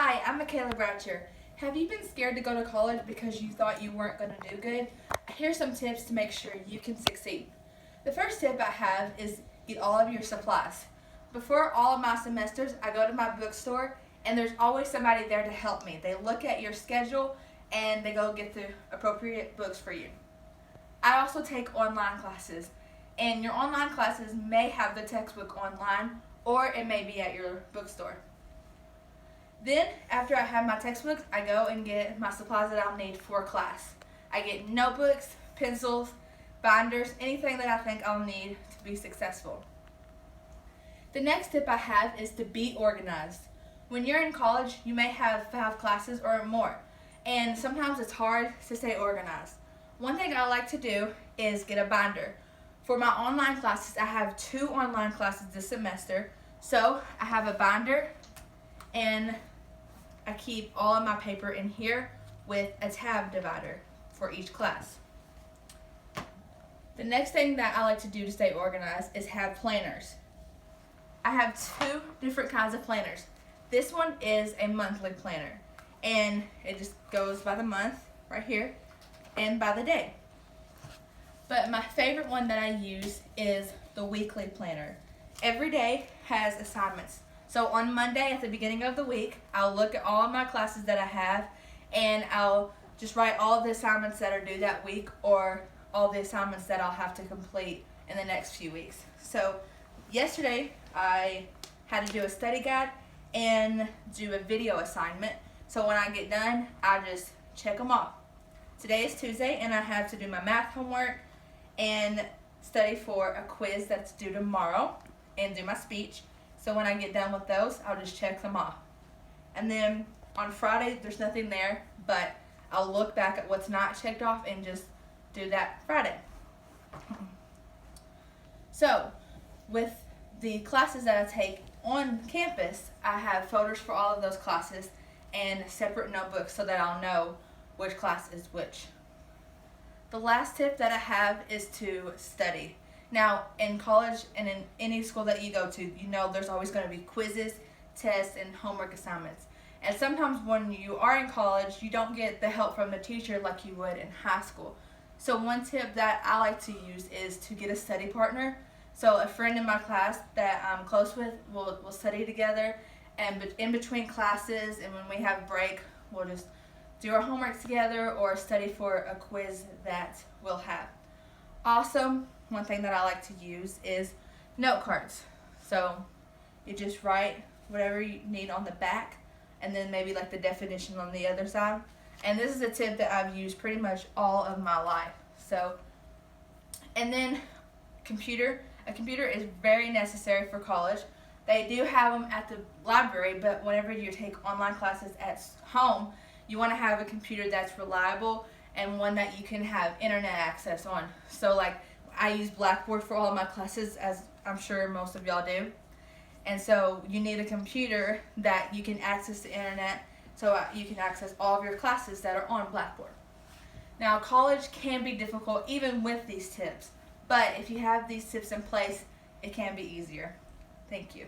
Hi, I'm Michaela Bratcher. Have you been scared to go to college because you thought you weren't going to do good? Here's some tips to make sure you can succeed. The first tip I have is get all of your supplies. Before all of my semesters, I go to my bookstore and there's always somebody there to help me. They look at your schedule and they go get the appropriate books for you. I also take online classes, and your online classes may have the textbook online or it may be at your bookstore. Then, after I have my textbooks, I go and get my supplies that I'll need for class. I get notebooks, pencils, binders, anything that I think I'll need to be successful. The next tip I have is to be organized. When you're in college, you may have 5 classes or more, and sometimes it's hard to stay organized. One thing I like to do is get a binder. For my online classes, I have 2 online classes this semester, so I have a binder and I keep all of my paper in here with a tab divider for each class. The next thing that I like to do to stay organized is have planners. I have 2 different kinds of planners. This one is a monthly planner, and it just goes by the month right here and by the day. But my favorite one that I use is the weekly planner. Every day has assignments. So on Monday at the beginning of the week, I'll look at all of my classes that I have and I'll just write all of the assignments that are due that week or all the assignments that I'll have to complete in the next few weeks. So yesterday I had to do a study guide and do a video assignment. So when I get done, I just check them off. Today is Tuesday and I have to do my math homework and study for a quiz that's due tomorrow and do my speech. So when I get done with those, I'll just check them off. And then on Friday, there's nothing there, but I'll look back at what's not checked off and just do that Friday. So with the classes that I take on campus, I have folders for all of those classes and separate notebooks so that I'll know which class is which. The last tip that I have is to study. Now, in college and in any school that you go to, you know there's always going to be quizzes, tests, and homework assignments. And sometimes when you are in college, you don't get the help from the teacher like you would in high school. So one tip that I like to use is to get a study partner. So a friend in my class that I'm close with will study together, and in between classes and when we have break, we'll just do our homework together or study for a quiz that we'll have. Also, one thing that I like to use is note cards. So you just write whatever you need on the back and then maybe like the definition on the other side. And this is a tip that I've used pretty much all of my life. And then a computer is very necessary for college. They do have them at the library, but whenever you take online classes at home, you want to have a computer that's reliable and one that you can have internet access on. So like I use Blackboard for all of my classes, as I'm sure most of y'all do. And so you need a computer that you can access the internet so you can access all of your classes that are on Blackboard. Now, college can be difficult even with these tips, but if you have these tips in place, it can be easier. Thank you.